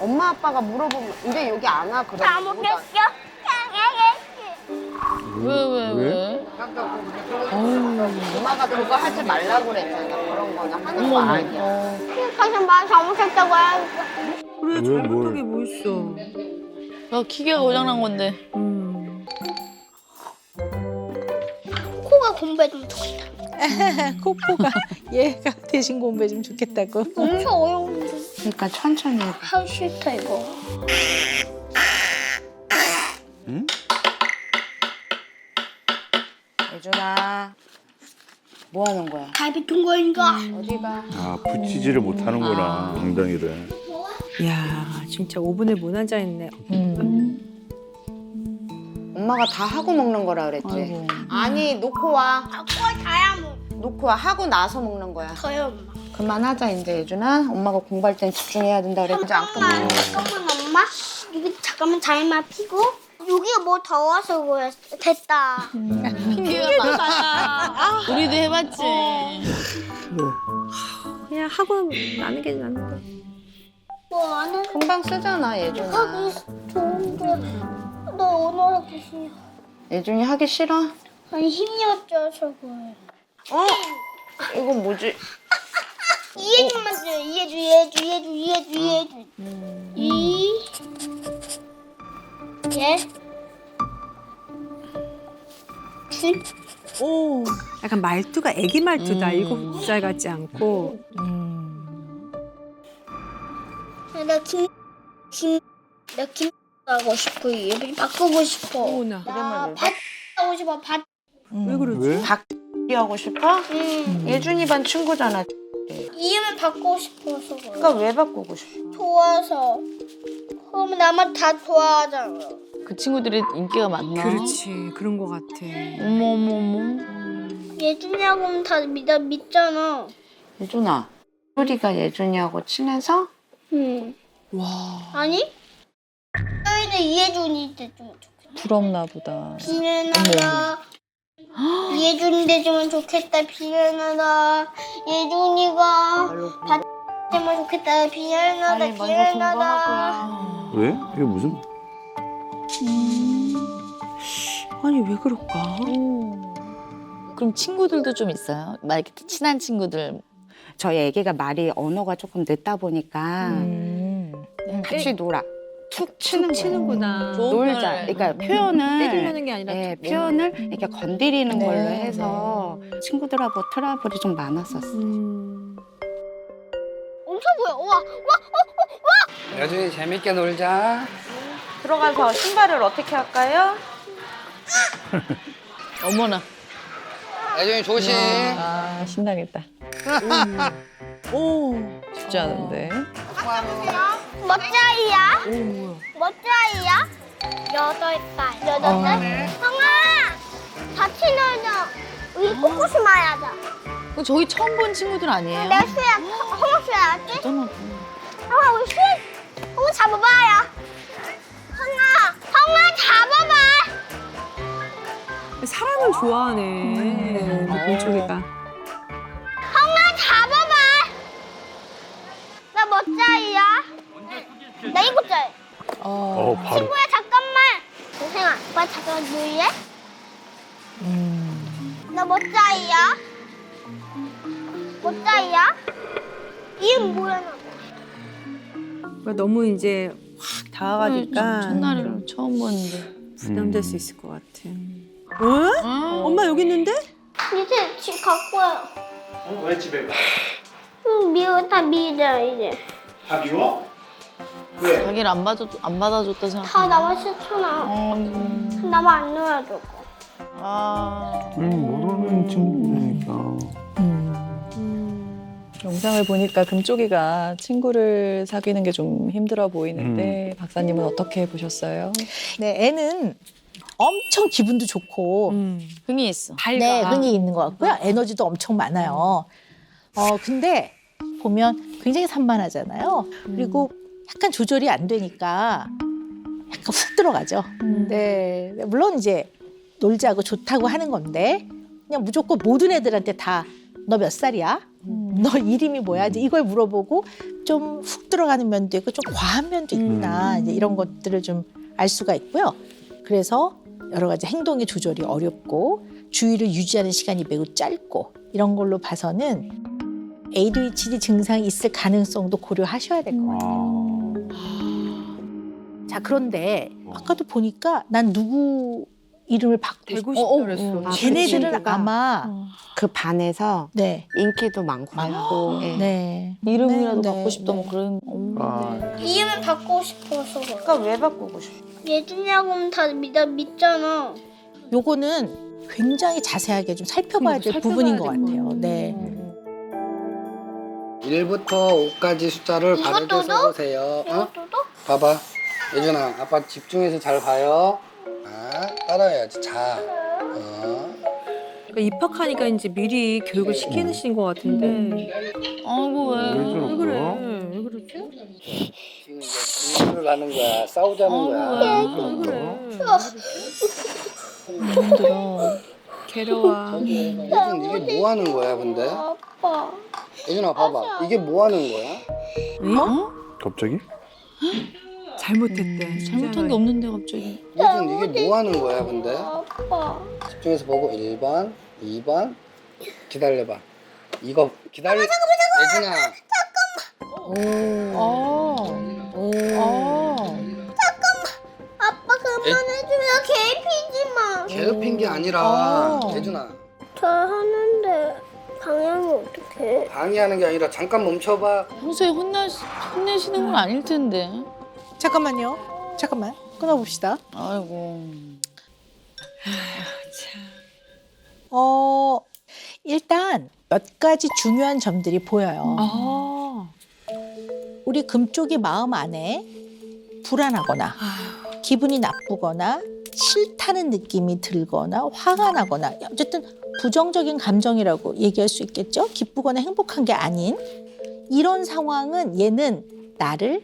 엄마 아빠가 물어보면 이제 여기 안 와 그래. 다 먹겠어? 왜? 엄마가 그거 하지 말라고 그랬잖아. 그런 거는 하는 거 아니야. 가서 말 잘못했다고 해야겠다. 그래 왜, 잘못한 뭘. 게 뭐 있어. 야, 기계가 고장난 건데. 코가 공부해 좀 좋겠다. 코코가 얘가 대신 공부해 주면 좋겠다고. 엄청 어려운데. 그러니까 천천히 해. 하기 싫다 이거. 응? 예준아, 뭐 하는 거야? 갈비통 거인가? 어디가? 아, 붙이지를 못하는구나, 엉덩이를. 야 진짜 5분을 못 앉아있네. 엄마가 다 하고 먹는 거라 그랬지. 아이고. 아니 놓고 와. 코가 다야 뭐. 놓고 와. 하고 나서 먹는 거야. 저요 엄마. 그만하자 이제 예준아. 엄마가 공부할 땐 집중해야 된다 그랬지. 잠깐만 엄마. 여기 잠깐만 잘만 피고. 여기가 뭐 더워서 그래. 됐다. 핑계가 많아. 우리도 해봤지. 그냥 하고 나는 게 낫는데. 뭐 안 해? 금방 쓰잖아 예준아. 하기 좋은데. 나 오늘 하기 싫어. 예준이 하기 싫어? 아니 힘이 없어서 그래. 어? 이건 뭐지? 이해주만 줘. 이해주. 예. 준. 오 약간 말투가 애기 말투다. 7살 같지 않고. 나김 하고 싶어. 이름 바꾸고 싶어. 어머나. 밭 하고 싶어. 밭. 왜 그러지? 왜? 박기 하고 싶어? 예준이 반 친구잖아. 이름을 바꾸고 싶어서 그래. 그러니까 왜 바꾸고 싶어? 좋아서. 그러면 나만 다 좋아하잖아. 그 친구들이 인기가 많나? 그렇지 그런 거 같아. 어머. 예준이하고는 다 믿잖아. 예준아, 소리가 예준이하고 친해서? 응. 와. 아니? 너희는 이해준이 돼주면 좋겠다. 부럽나 보다. 비례나다. 이해준이 돼주면 좋겠다. 비례나다. 예준이가 받으면 좋겠다. 비례나다. 빨리 먼저 비례나다. 공부하고요. 왜? 이게 무슨? 아니 왜 그럴까? 그럼 친구들도 좀 있어요? 막 이렇게 친한 친구들. 저희 애기가 말이 언어가 조금 늦다 보니까 같이 놀아. 툭 치는 거예요. 치는구나. 좋은 놀자. 편을. 그러니까 표현을 때리려는 게 아니라 예, 좀 표현을 이렇게 건드리는 네, 걸로 해서 친구들하고 트러블이 좀 많았었어. 엄청 보여. 우와. 여준이 재밌게 놀자. 들어가서 신발을 어떻게 할까요? 어머나. 여준이 조심. 아, 신나겠다. 오, 쉽지 않은데. 멋자이야? 오 뭐야? 멋자이야? 8살. 8살? 형아! 같이 놀자. 우리 꼬꼬 심어야자. 그럼 저희 처음 본 친구들 아니에요? 몇 수야? 형아 수야 알지? 대단하다. 형아 우리 형아 잡아봐요. 형아 잡아봐. 사람을 좋아하네. 민쪽이가. 형아 잡아봐. 나 멋자이야? 나 7살. 바로. 친구야 잠깐만. 동생아, 오빠 잠깐만 누일래? 나 멋자이야? 멋자이야? 이름 뭐야 나? 그러니까 너무 이제 확 다가가니까 첫날을 처음 보는데. 부담될 수 있을 것 같아. 어? 엄마 여기 있는데? 이제 집 갖고 와요. 왜 집에 가? 미워 다 미자 이제. 다 미워? 왜? 자기를 안 받아줬다 생각. 다 나만 싫잖아. 나만 안 놀아주고. 모르는 친구니까. 영상을 보니까 금쪽이가 친구를 사귀는 게 좀 힘들어 보이는데 박사님은 어떻게 보셨어요? 네, 애는 엄청 기분도 좋고 흥이 있어. 네, 흥이 있는 것 같고요. 에너지도 엄청 많아요. 근데 보면 굉장히 산만하잖아요. 그리고 약간 조절이 안 되니까 약간 훅 들어가죠. 네, 물론 이제 놀자고 좋다고 하는 건데 그냥 무조건 모든 애들한테 다 너 몇 살이야? 너 이름이 뭐야? 이제 이걸 물어보고 좀 훅 들어가는 면도 있고 좀 과한 면도 있구나. 이제 이런 것들을 좀 알 수가 있고요. 그래서 여러 가지 행동의 조절이 어렵고 주의를 유지하는 시간이 매우 짧고 이런 걸로 봐서는 ADHD 증상이 있을 가능성도 고려하셔야 될 것 같아요. 자, 그런데 아까도 보니까 난 누구 이름을 바꾸고 되고 싶어. 싶다 그랬어. 걔네들은 아마 그 반에서 네. 인기도 많고. 예. 네. 이름이라도 네, 갖고 싶다 뭐 그런. 아, 이름을 바꾸고 싶어서 그래. 그러니까 왜 바꾸고 싶어? 예준이하고는 다 믿잖아. 요거는 굉장히 자세하게 좀 살펴봐야 될 부분인 것 같아요. 네. 1부터 5까지 숫자를 바르게 이것도도? 써보세요. 어? 이것도도? 봐봐. 예준아, 아빠 집중해서 잘 봐요. 아, 따라해야지. 자. 그러니까 입학하니까 이제 미리 교육을 시키는 것 같은데. 아이고 왜? 왜 저럴까? 왜 그래? 왜 그러지? 지금 이제 공부를 하는 거야. 싸우자는 거야. 왜 그래? 힘들어. 괴로워. 예준, 이게 뭐 하는 거야, 근데? 아빠. 예준아, 봐봐. 이게 뭐 하는 거야? 갑자기? 잘못했대. 잘못한 게 없는데 갑자기. 예준, 이게 뭐 하는 거야, 근데? 아빠. 집중해서 보고 1번, 2번. 기다려봐. 이거 기다려. 예준아. 아빠 그만해주면 괴롭히지 마. 괴롭힌 게 아니라 예준아. 잘 하는데 방향을 어떻게? 방해하는 게 아니라 잠깐 멈춰봐. 평소에 혼내시는 건 아닐 텐데. 잠깐만요. 잠깐만. 끊어봅시다. 아이고. 일단 몇 가지 중요한 점들이 보여요. 우리 금쪽이 마음 안에 불안하거나 기분이 나쁘거나 싫다는 느낌이 들거나 화가 나거나 어쨌든 부정적인 감정이라고 얘기할 수 있겠죠. 기쁘거나 행복한 게 아닌 이런 상황은 얘는 나를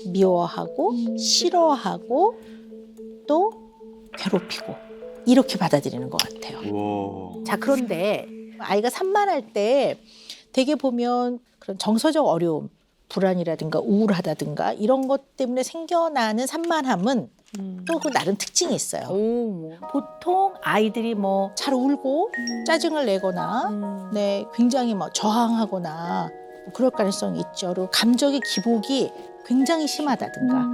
미워하고 싫어하고 또 괴롭히고 이렇게 받아들이는 것 같아요. 우와. 자, 그런데 아이가 산만할 때 되게 보면 그런 정서적 어려움, 불안이라든가 우울하다든가 이런 것 때문에 생겨나는 산만함은 또 그 나름 특징이 있어요. 보통 아이들이 뭐 잘 울고 짜증을 내거나 네, 굉장히 뭐 저항하거나 뭐 그럴 가능성이 있죠. 그리고 감정의 기복이 굉장히 심하다든가.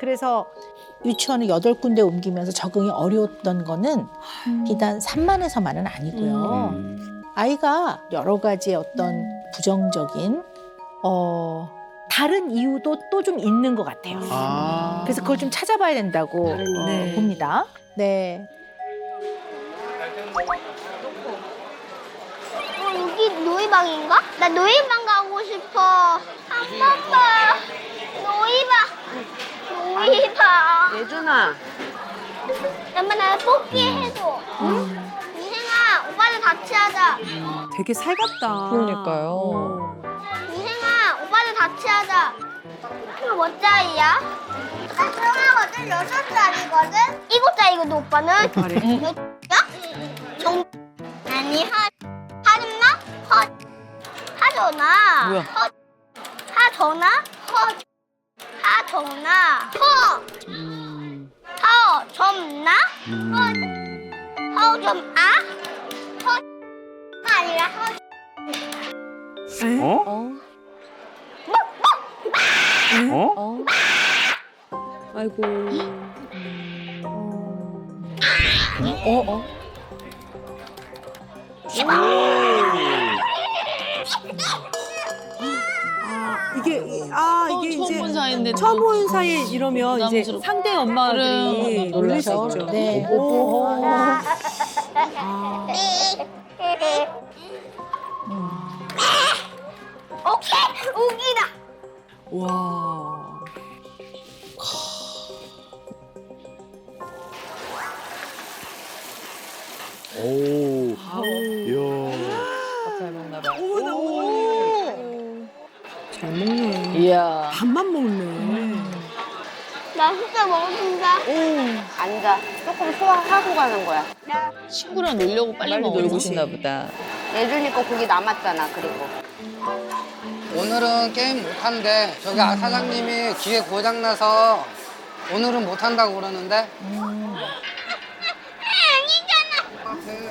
그래서 유치원을 8군데 옮기면서 적응이 어려웠던 거는 비단 산만해서만은 아니고요. 아이가 여러 가지 어떤 부정적인 다른 이유도 또 좀 있는 것 같아요. 그래서 그걸 좀 찾아봐야 된다고 네. 봅니다. 네. 여기 놀이방인가? 나 놀이방 가고 싶어. 한 번만. 놀이방. 예준아. 엄마 나 뽑기 해줘. 미생아, 오빠는 같이 하자. 되게 살갑다. 그러니까요. 미생아, 오빠는 같이 하자. 몇 살이야? 나 중하거든, 6살이거든. 7살이거든, 오빠는. 그래. 야? 아니, 하준나? 하전아. 뭐야? 하전아? 하전아. 허점나? 허점아? 아니라 어? 어? 아이고. 이게 처음 이제 본 사이인데 처음 본 사이에 이러면 이제 부담스럽고. 상대 엄마들이 놀랄 수 있죠. 네. 오케이, 우기다. 와. 오. 이야. 잘 먹나 봐. 잘 먹네. 이야. 밥만 먹네. 나 진짜 먹는다. 앉아. 조금 소화하고 가는 거야. 친구랑 놀려고 빨리 빨리 먹었지. 놀고 싶나 보다. 예준이 거 고기 남았잖아, 그리고. 오늘은 게임 못한대. 저기 사장님이 기계 고장나서 오늘은 못한다고 그러는데.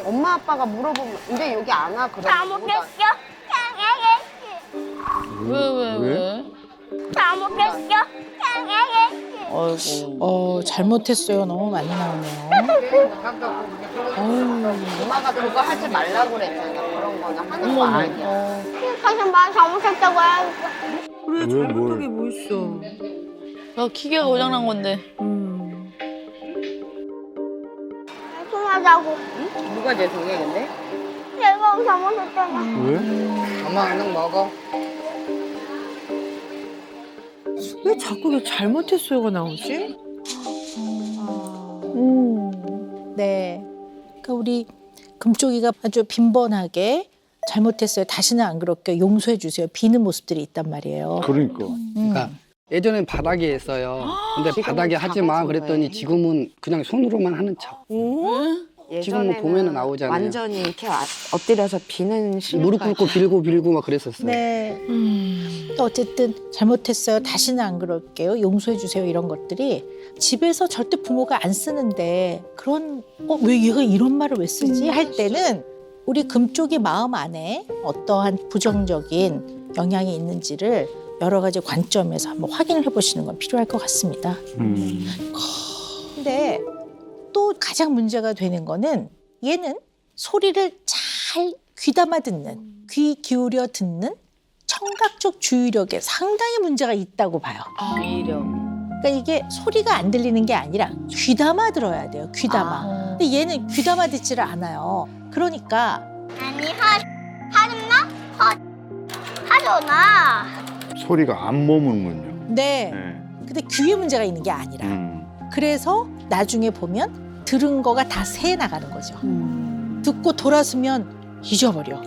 엄마 아빠가 물어보면 근데 여기 안 와, 그래. 다 먹겠어? 왜? 다 먹겠어? 아이고. 잘못했어요. 너무 많이 나오네요. 엄마가 그거 하지 말라고 그랬잖아. 그런 거는 하는 거 아니야. 가서 말 잘못했다고 해야겠다. 그래 왜, 잘못한 뭘. 게 뭐 있어. 나 기계가 고장난 건데. 죄송하다고. 누가 죄송해, 근데? 내가 잘못했잖아. 왜? 엄마 얼른 먹어. 왜 자꾸 왜 잘못했어요가 나오지? 네. 그러니까 우리 금쪽이가 아주 빈번하게 잘못했어요. 다시는 안 그럴게요. 용서해 주세요. 비는 모습들이 있단 말이에요. 그러니까. 그러니까 예전엔 바닥에 했어요. 근데 바닥에 하지 마 작아진 그랬더니 거예요. 지금은 그냥 손으로만 하는 척. 지금 뭐 보면은 나오잖아요. 완전히 이렇게 엎드려서 비는 무릎 꿇고 빌고 막 그랬었어요. 네. 또 어쨌든 잘못했어요. 다시는 안 그럴게요. 용서해 주세요. 이런 것들이 집에서 절대 부모가 안 쓰는데 그런 왜 얘가 이런 말을 왜 쓰지? 할 때는 우리 금쪽이 마음 안에 어떠한 부정적인 영향이 있는지를 여러 가지 관점에서 한번 확인을 해보시는 건 필요할 것 같습니다. 근데 또 가장 문제가 되는 거는 얘는 소리를 잘 귀담아 듣는, 귀 기울여 듣는 청각적 주의력에 상당히 문제가 있다고 봐요. 주의력. 그러니까 이게 소리가 안 들리는 게 아니라 귀담아 들어야 돼요. 귀담아. 근데 얘는 귀담아 듣지를 않아요. 그러니까 아니 하나 하잖아. 소리가 안 머무는군요. 네. 네. 근데 귀에 문제가 있는 게 아니라 그래서 나중에 보면 들은 거가 다 새 나가는 거죠. 듣고 돌아서면 잊어버려.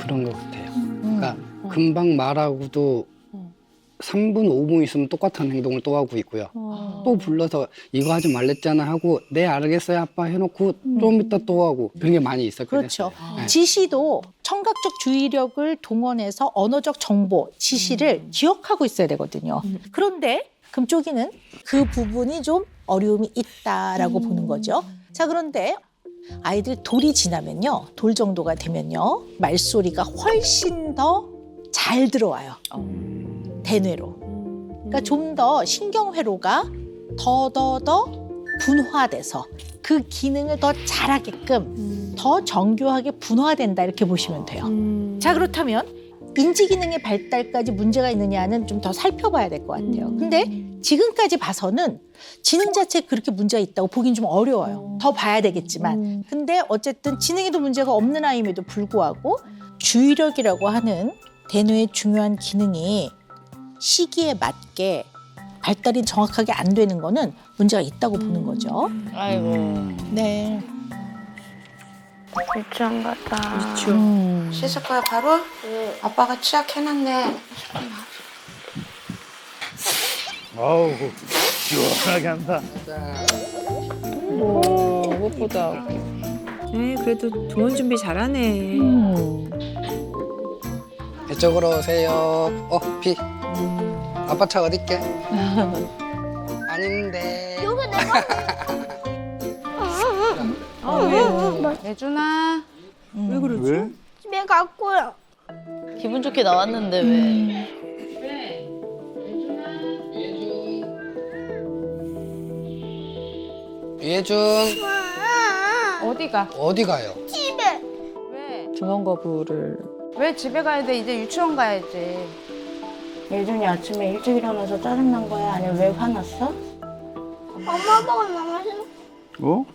그런 것 같아요. 그러니까 금방 말하고도 3분, 5분 있으면 똑같은 행동을 또 하고 있고요. 또 불러서 이거 하지 말랬잖아 하고 네 알겠어요 아빠 해놓고 좀 이따 또 하고 그런 게 많이 있어요. 그렇죠. 네. 지시도 청각적 주의력을 동원해서 언어적 정보, 지시를 기억하고 있어야 되거든요. 그런데 금쪽이는 그 부분이 좀 어려움이 있다라고 보는 거죠. 자, 그런데 아이들 돌이 지나면요. 돌 정도가 되면요. 말소리가 훨씬 더 잘 들어와요. 대뇌로. 그러니까 좀 더 신경회로가 더 분화돼서 그 기능을 더 잘하게끔 더 정교하게 분화된다 이렇게 보시면 돼요. 자, 그렇다면 인지 기능의 발달까지 문제가 있느냐는 좀 더 살펴봐야 될 것 같아요. 근데 지금까지 봐서는 지능 자체에 그렇게 문제가 있다고 보긴 좀 어려워요. 더 봐야 되겠지만. 근데 어쨌든 지능에도 문제가 없는 아이임에도 불구하고 주의력이라고 하는 대뇌의 중요한 기능이 시기에 맞게 발달이 정확하게 안 되는 거는 문제가 있다고 보는 거죠. 아이고. 네. 유치원 갔다. 씻을 거야, 바로? 아빠가 치약 해놨네. 아우, 시원하게 한다. 오, 무엇보다. 네, 그래도 좋은 준비 잘하네. 이쪽으로 오세요. 비. 아빠 차 어디 있게? 아닌데. 여기 내가 예준아. 왜 그러지? 왜? 집에 갈 거야. 기분 좋게 나왔는데 왜? 예준 어디가? 어디 가요? 집에. 왜? 중원 거부를. 왜 집에 가야 돼? 이제 유치원 가야지. 예준이 아침에 일찍 일어나서 짜증난 거야? 아니면 왜 화났어? 엄마 아빠가 너무 싫어. 어?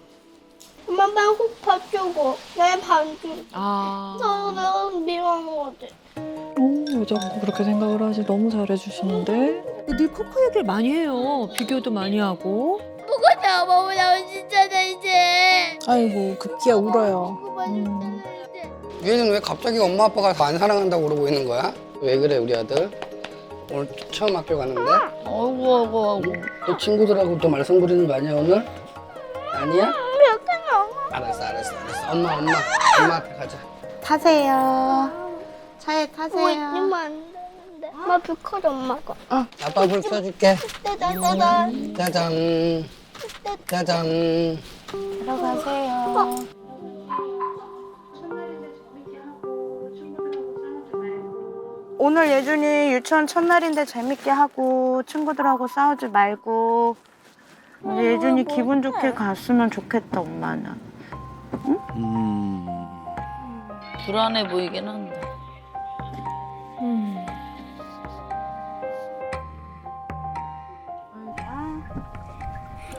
엄마 아빠는 꼭 봐주고 내 반주. 아. 저 내가 미워하는 거지. 왜 자꾸 그렇게 생각을 하지? 너무 잘해주시는데? 늘 코코 얘기를 많이 해요. 비교도 많이 하고. 누가 나 엄마 나오진짜나 이제. 아이고, 급기야 울어요. 그만 진짜나 이제. 예준 왜 갑자기 엄마 아빠가 더 안 사랑한다고 그러고 있는 거야? 왜 그래 우리 아들? 오늘 처음 학교 가는데? 아이고. 또 친구들하고 또 말썽 부리는 거 아니야 오늘? 아니야? 이렇게 너무. 알았어. 엄마한테 가자. 타세요. 차에 뭐 타세요. 있으면 안 되는데. 엄마 불 켜줘, 엄마가. 아빠 불 켜줄게. 짜잔. 짜잔. 짜잔. 들어가세요. 오늘 예준이 유치원 첫날인데 재밌게 하고 친구들하고 싸우지 말고 이제 예준이 기분 좋게 갔으면 좋겠다 엄마는. 불안해 보이긴 한데.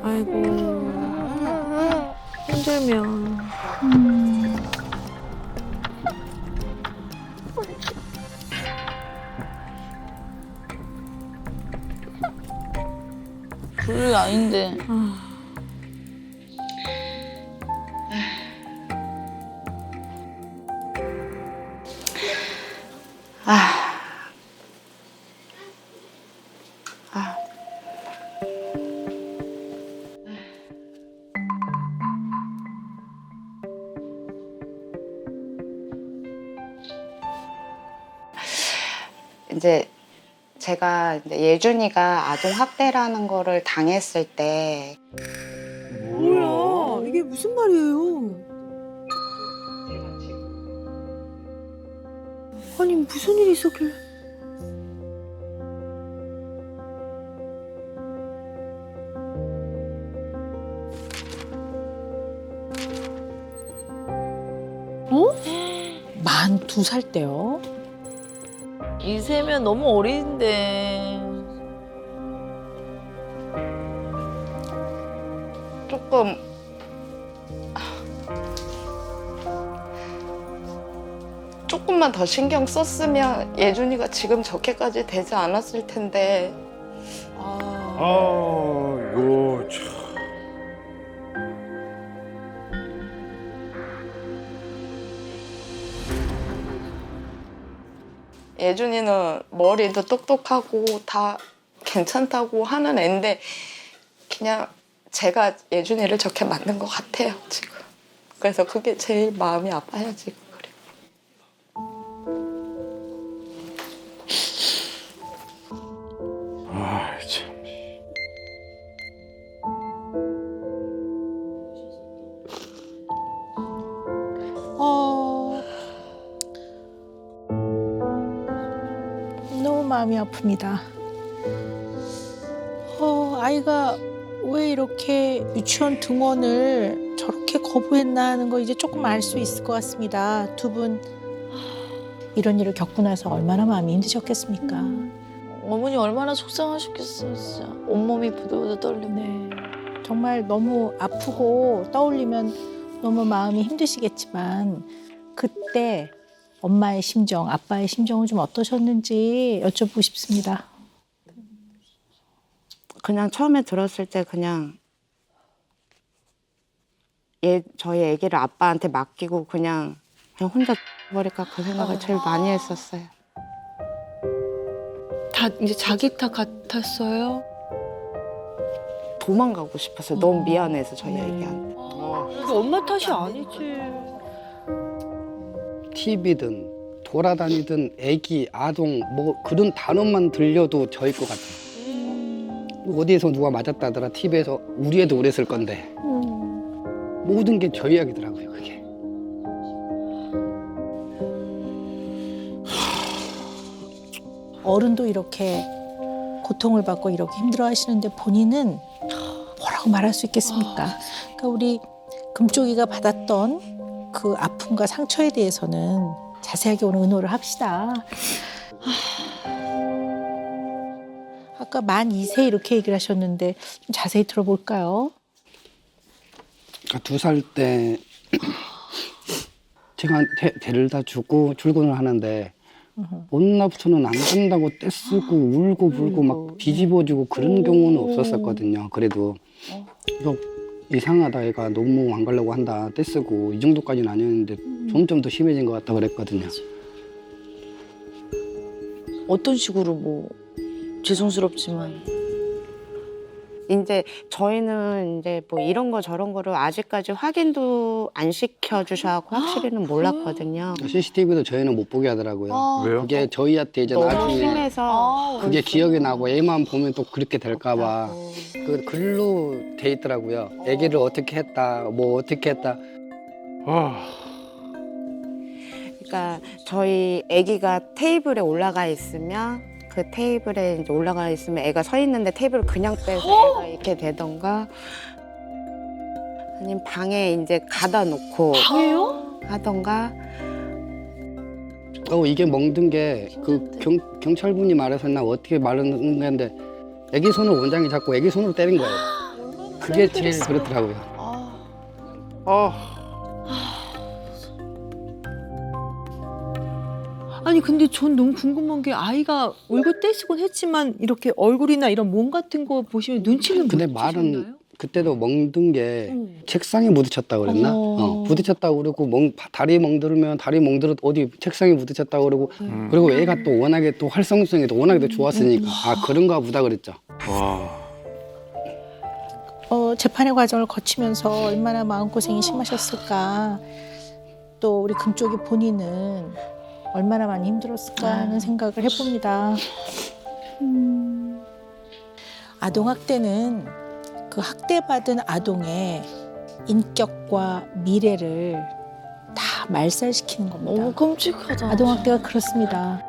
아이고 힘들면. 불 아닌데. 이제 제가 이제 예준이가 아동 학대라는 거를 당했을 때 뭐야? 이게 무슨 말이에요? 아니 무슨 일이 있었길래? 만 2살 때요? 이세면 너무 어린데. 조금 조금만 더 신경 썼으면 예준이가 지금 저렇게까지 되지 않았을 텐데. 아유 참. 예준이는 머리도 똑똑하고 다 괜찮다고 하는 애인데 그냥 제가 예준이를 저렇게 만든 것 같아요 지금. 그래서 그게 제일 마음이 아파요 지금. 아 참. 너무 마음이 아픕니다. 아이가 왜 이렇게 유치원 등원을 저렇게 거부했나 하는 거 이제 조금 알 수 있을 것 같습니다. 두 분 이런 일을 겪고 나서 얼마나 마음이 힘드셨겠습니까? 어머니 얼마나 속상하셨겠어요, 진짜. 온몸이 부들부들 떨리고. 네, 정말 너무 아프고 떠올리면 너무 마음이 힘드시겠지만 그때 엄마의 심정, 아빠의 심정은 좀 어떠셨는지 여쭤보고 싶습니다. 그냥 처음에 들었을 때 그냥 저희 아기를 아빠한테 맡기고 그냥 혼자 버릴까 그 생각을 제일 많이 했었어요. 다 이제 자기 탓 같았어요? 도망가고 싶었어요. 너무 미안해서 저희 아기한테. 이거 엄마 탓이 아니지. TV든 돌아다니든 애기, 아동 뭐 그런 단어만 들려도 저일 것 같아요. 어디에서 누가 맞았다더라 TV에서 우리 애도 그랬을 건데 모든 게 저 이야기더라고요 그게. 어른도 이렇게 고통을 받고 이렇게 힘들어하시는데 본인은 뭐라고 말할 수 있겠습니까? 그러니까 우리 금쪽이가 받았던 그 아픔과 상처에 대해서는 자세하게 오늘 의논을 합시다. 아까 만 2세 이렇게 얘기를 하셨는데 좀 자세히 들어볼까요? 그러니까 2살 때 제가 데려다 주고 출근을 하는데 어느 날부터는 안 간다고 떼쓰고 울고 불고 막 뒤집어지고 그런 경우는 없었었거든요. 그래도 이거 이상하다 애가 너무 안 가려고 한다 떼쓰고 이 정도까지는 아니었는데 점점 더 심해진 것 같다 그랬거든요. 어떤 식으로 뭐 죄송스럽지만 이제 저희는 이제 뭐 이런 거 저런 거를 아직까지 확인도 안 시켜주셔서 확실히는 몰랐거든요. CCTV도 저희는 못 보게 하더라고요. 왜요? 그게 저희한테 이제 너무 나중에 심해서 그게 기억이 나고 애만 보면 또 그렇게 될까봐 그 글로 돼 있더라고요. 아기를 어떻게 했다, 뭐 어떻게 했다. 아, 그러니까 저희 아기가 테이블에 올라가 있으면 그 테이블에 이제 올라가 있으면 애가 서 있는데 테이블을 그냥 빼서 애가 이렇게 되던가 아니면 방에 이제 가다 놓고 방에요? 하던가 이게 멍든 게 그 경찰분이 말해서 나 어떻게 말하는 건데 아기 손을 원장이 잡고 아기 손으로 때린 거예요. 그게 제일 그렇더라고요. 아, 아니 근데 전 너무 궁금한 게 아이가 울고 떼시곤 했지만 이렇게 얼굴이나 이런 몸 같은 거 보시면 눈치는 근데 못 말은 채셨나요? 그때도 멍든 게 책상에 부딪혔다 그랬나? 부딪혔다고 그러고 다리 멍들으면 다리 멍들어 어디 책상에 부딪혔다고 그러고 그리고 애가 또 워낙에 또 활성성이 또 워낙에 또 좋았으니까 아 그런가 보다 그랬죠. 와. 재판의 과정을 거치면서 얼마나 마음고생이 심하셨을까. 또 우리 금쪽이 본인은 얼마나 많이 힘들었을까 하는 생각을 해봅니다. 아동학대는 그 학대받은 아동의 인격과 미래를 다 말살시키는 겁니다. 너무 끔찍하다. 아동학대가 그렇습니다.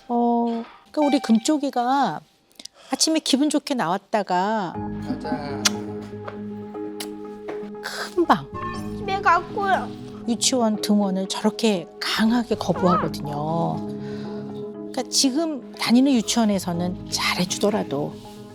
그러니까 우리 금쪽이가 아침에 기분 좋게 나왔다가 금방 집에 갔고요. 유치원 등원을 저렇게 강하게 거부하거든요. 그러니까 지금 다니는 유치원에서는 잘해주더라도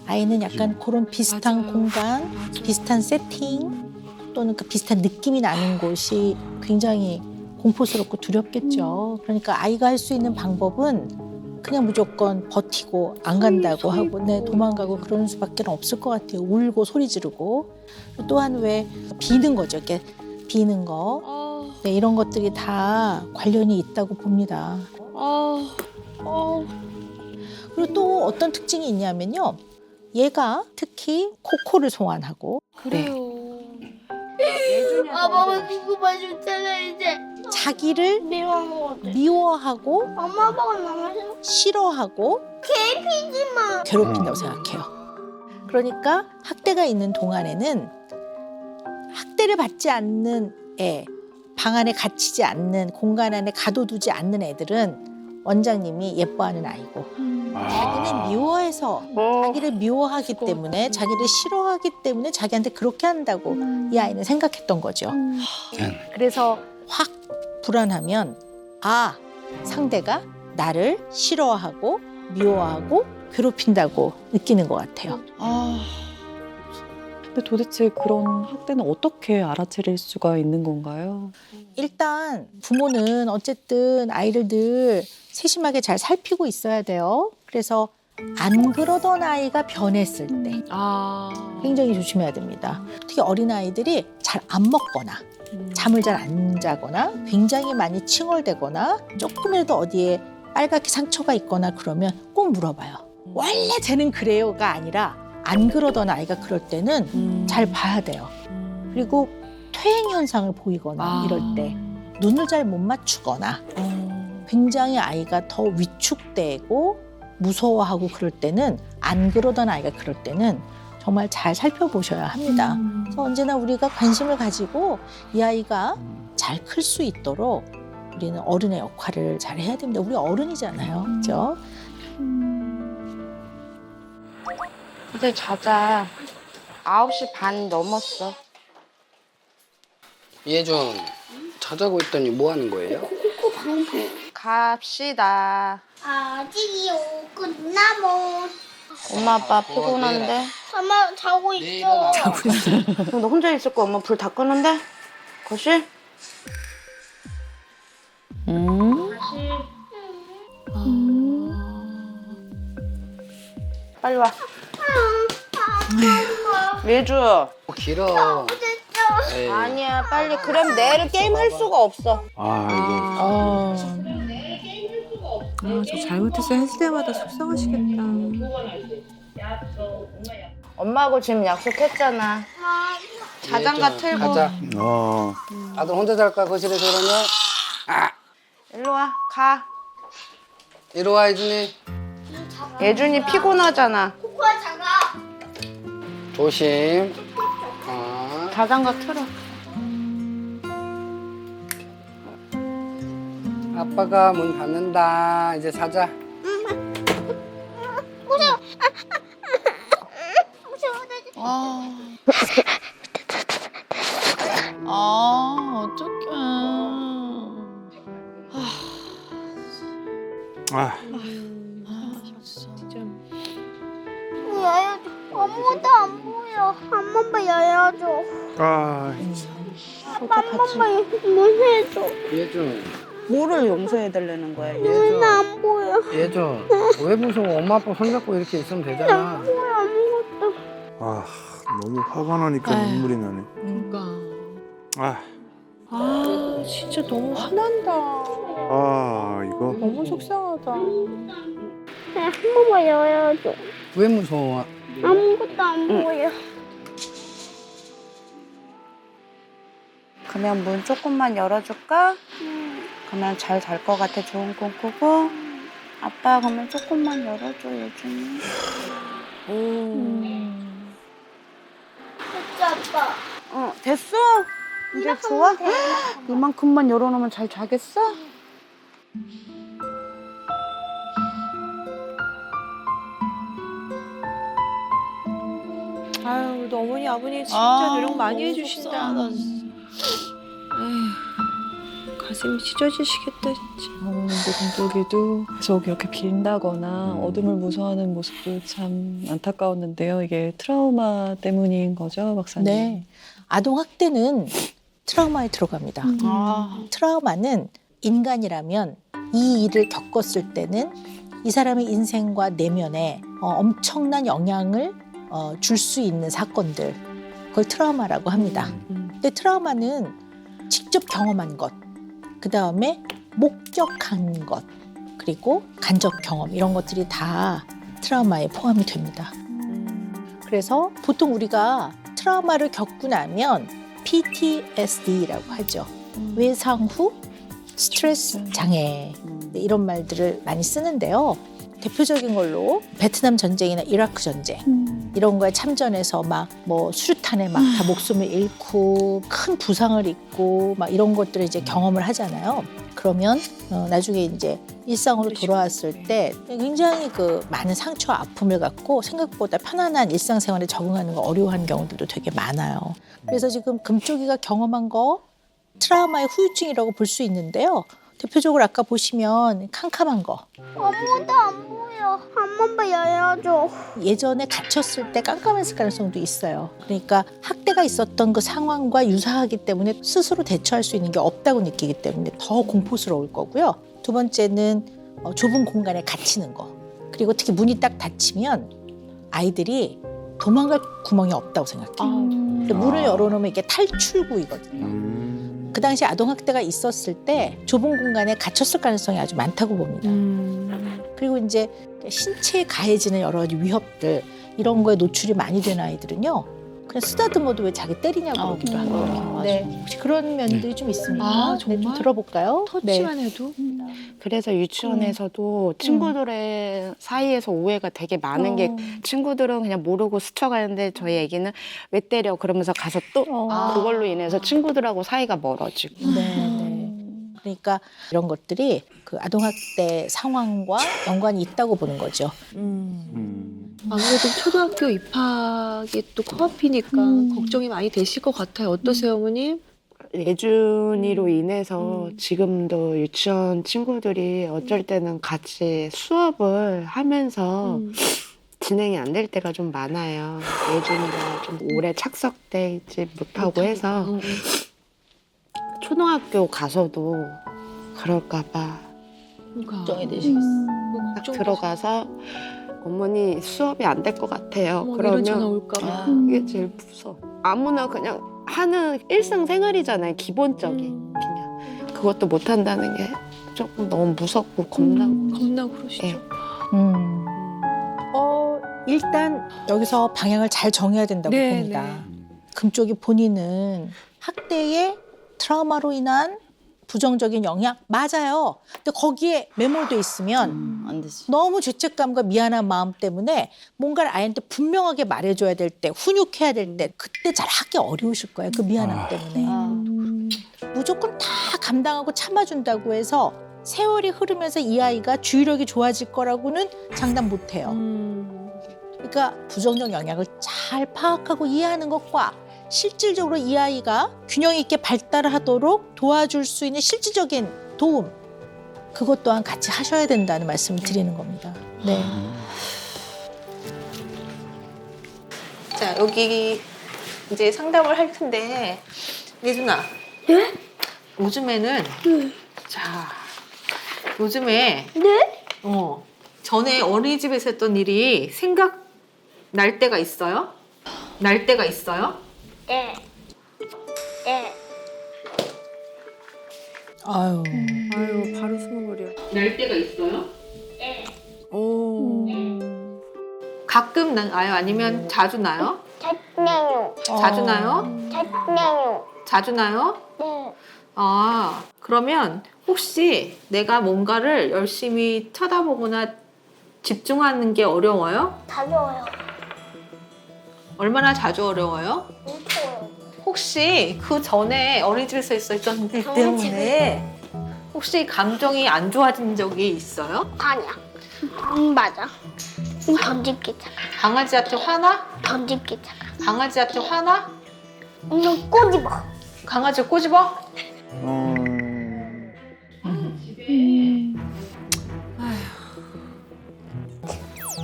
아이는 약간 그런 비슷한 공간, 비슷한 세팅 또는 그 비슷한 느낌이 나는 곳이 굉장히 공포스럽고 두렵겠죠. 그러니까 아이가 할 수 있는 방법은 그냥 무조건 버티고 안 간다고 하고 도망가고 그러는 수밖에 없을 것 같아요. 울고 소리 지르고 또한 왜 비는 거죠. 이렇게 비는 거 이런 것들이 다 관련이 있다고 봅니다. 그리고 또 어떤 특징이 있냐면요. 얘가 특히 코코를 소환하고 엄마가 누구 봐줬잖아 이제. 자기를 미워하고 엄마 아빠가 너무 싫어하고 피지마. 괴롭힌다고 생각해요. 그러니까 학대가 있는 동안에는 학대를 받지 않는 애, 방 안에 갇히지 않는 공간 안에 가둬두지 않는 애들은 원장님이 예뻐하는 아이고 자기는 미워해서 자기를 미워하기 때문에 자기를 싫어하기 때문에 자기한테 그렇게 한다고 이 아이는 생각했던 거죠. 그래서 확 불안하면 상대가 나를 싫어하고 미워하고 괴롭힌다고 느끼는 것 같아요. 근데 도대체 그런 학대는 어떻게 알아차릴 수가 있는 건가요? 일단 부모는 어쨌든 아이를 늘 세심하게 잘 살피고 있어야 돼요. 그래서 안 그러던 아이가 변했을 때 굉장히 조심해야 됩니다. 특히 어린아이들이 잘 안 먹거나 잠을 잘 안 자거나 굉장히 많이 칭얼대거나 조금이라도 어디에 빨갛게 상처가 있거나 그러면 꼭 물어봐요. 원래 쟤는 그래요가 아니라 안 그러던 아이가 그럴 때는 잘 봐야 돼요. 그리고 퇴행 현상을 보이거나 이럴 때 눈을 잘 못 맞추거나 굉장히 아이가 더 위축되고 무서워하고 그럴 때는 안 그러던 아이가 그럴 때는 정말 잘 살펴보셔야 합니다. 그래서 언제나 우리가 관심을 가지고 이 아이가 잘 클 수 있도록 우리는 어른의 역할을 잘 해야 됩니다. 우리 어른이잖아요. 그렇죠? 이제 자자. 9시 반 넘었어. 예준 자자고 있더니 뭐 하는 거예요? 갑시다. 아직이 끝나고. 엄마 아빠 피곤한데? 엄마 자고 있어. 너 혼자 있을 거 엄마 불 다 끄는데? 거실? 빨리 와. 예주. 길어. 에이. 아니야 빨리. 그럼 내일 게임 할 수가 없어. 저 잘못해서 했을 때마다 속상하시겠다. 엄마하고 지금 약속했잖아. 자장가 틀고. 가자. 어. 아들 혼자 잘 거야 거실에서 그러면. 일로 와. 가. 이리 와 예준이. 예준이 피곤하잖아. 코코아 작아. 조심. 자장가 틀어. 아빠가 문 닫는다. 이제 자자. 어떡해. 아. 여여줘. 아무것도 안 보여. 한 번만 여여줘. 아. 아빠 한 번만 해줘. 예준. 뭐를 용서해달라는 거야? 눈 안 보여. 예준. 왜 무서워? 엄마 아빠 손잡고 이렇게 있으면 되잖아. 안 보여 아무것도. 아, 너무 화가 나니까 아유. 눈물이 나네. 그러니까. 아. 아 진짜 너무 화난다. 아, 이거. 너무 속상하다. 한 번만 여여줘. 왜 무서워? 아무것도 안 보여. 그러면 문 조금만 열어줄까? 그러면 잘 잘 것 같아. 좋은 꿈 꾸고. 아빠 그러면 조금만 열어줘 예준이. 진짜 아빠. 됐어? 이제 좋아? 이만큼만 열어놓으면 잘 자겠어? 아유 우리 어머니 아버님 진짜 아, 노력 많이 너무 해주신다. 속상하다, 진짜. 에휴, 가슴이 찢어지시겠다 진짜. 근데 금쪽이도 계속 이렇게 빈다거나 어둠을 무서워하는 모습도 참 안타까웠는데요. 이게 트라우마 때문인 거죠, 박사님? 네. 아동 학대는 트라우마에 들어갑니다. 트라우마는 인간이라면 이 일을 겪었을 때는 이 사람의 인생과 내면에 엄청난 영향을 줄 수 있는 사건들, 그걸 트라우마라고 합니다. 근데 트라우마는 직접 경험한 것, 그 다음에 목격한 것, 그리고 간접 경험 이런 것들이 다 트라우마에 포함이 됩니다. 그래서 보통 우리가 트라우마를 겪고 나면 PTSD라고 하죠. 외상 후 스트레스 장애 이런 말들을 많이 쓰는데요. 대표적인 걸로 베트남 전쟁이나 이라크 전쟁 이런 거에 참전해서 막 뭐 수류탄에 막 다 목숨을 잃고 큰 부상을 입고 막 이런 것들을 이제 경험을 하잖아요. 그러면 나중에 이제 일상으로 돌아왔을 때 굉장히 그 많은 상처와 아픔을 갖고 생각보다 편안한 일상생활에 적응하는 거 어려워하는 경우들도 되게 많아요. 그래서 지금 금쪽이가 경험한 거 트라우마의 후유증이라고 볼 수 있는데요. 대표적으로 아까 보시면 캄캄한 거. 아무것도 안 보여. 한 번만 여여줘. 예전에 갇혔을 때 깜깜했을 가능성도 있어요. 그러니까 학대가 있었던 그 상황과 유사하기 때문에 스스로 대처할 수 있는 게 없다고 느끼기 때문에 더 공포스러울 거고요. 두 번째는 좁은 공간에 갇히는 거. 그리고 특히 문이 딱 닫히면 아이들이 도망갈 구멍이 없다고 생각해요. 근데 문을 열어놓으면 이게 탈출구이거든요. 그 당시 아동학대가 있었을 때 좁은 공간에 갇혔을 가능성이 아주 많다고 봅니다. 그리고 이제 신체에 가해지는 여러 가지 위협들 이런 거에 노출이 많이 되는 아이들은요. 그냥 쓰다듬어도 왜 자기 때리냐고 그러기도 하고. 네. 혹시 그런 면들이 좀 있습니다. 아, 네, 좀 정말? 들어볼까요? 터치만 해도? 그래서 유치원에서도 친구들의 사이에서 오해가 되게 많은 게 친구들은 그냥 모르고 스쳐가는데 저희 애기는 왜 때려 그러면서 가서 또 그걸로 인해서 친구들하고 사이가 멀어지고. 네. 그러니까 이런 것들이 그 아동학대 상황과 연관이 있다고 보는 거죠. 아무래도 초등학교 입학이 또 코앞이니까 걱정이 많이 되실 것 같아요. 어떠세요, 어머님? 예준이로 인해서 지금도 유치원 친구들이 어쩔 때는 같이 수업을 하면서 진행이 안 될 때가 좀 많아요. 예준이가 좀 오래 착석되지 못하고 해서 초등학교 가서도 그럴까 봐 걱정이 되시겠어. 딱 들어가서 어머니 수업이 안 될 것 같아요. 이런 전화 그러면 올까 봐. 이게 제일 무서워. 아무나 그냥 하는 일상생활이잖아요. 기본적인 그냥 그것도 못 한다는 게 조금 너무 무섭고 겁나고. 겁나고 그러시죠. 예. 일단 여기서 방향을 잘 정해야 된다고 네, 봅니다. 금쪽이 본인은 학대의 트라우마로 인한 부정적인 영향 맞아요. 근데 거기에 매몰돼 있으면 안 되지. 너무 죄책감과 미안한 마음 때문에 뭔가를 아이한테 분명하게 말해줘야 될 때, 훈육해야 될 때 그때 잘 하기 어려우실 거예요. 그 미안함 때문에. 무조건 다 감당하고 참아준다고 해서 세월이 흐르면서 이 아이가 주의력이 좋아질 거라고는 장담 못해요. 그러니까 부정적 영향을 잘 파악하고 이해하는 것과 실질적으로 이 아이가 균형 있게 발달하도록 도와줄 수 있는 실질적인 도움, 그것 또한 같이 하셔야 된다는 말씀을 드리는 겁니다. 네. 자, 여기 이제 상담을 할 텐데, 예준아. 네? 요즘에는, 자, 요즘에, 네? 전에 어린이집에서 했던 일이 생각날 때가 있어요? 날 때가 있어요? 네. 네. 아유. 아유, 바로 숨어버려. 날 때가 있어요? 네. 오. 가끔 나요? 아니면 자주 나요? 잤냐요. 자주 나요? 잤냐요. 자주 나요? 네. 아, 그러면 혹시 내가 뭔가를 열심히 쳐다보거나 집중하는 게 어려워요? 다녀요. 얼마나 자주 어려워요? 무서워요. 혹시 그 전에 어린이집에서 있었던 일 때문에 혹시 감정이 안 좋아진 적이 있어요? 아니야. 맞아. 던질기잖아. 강아지한테 화나? 던질기잖아. 강아지한테 화나? 그냥 꼬집어. 강아지 꼬집어?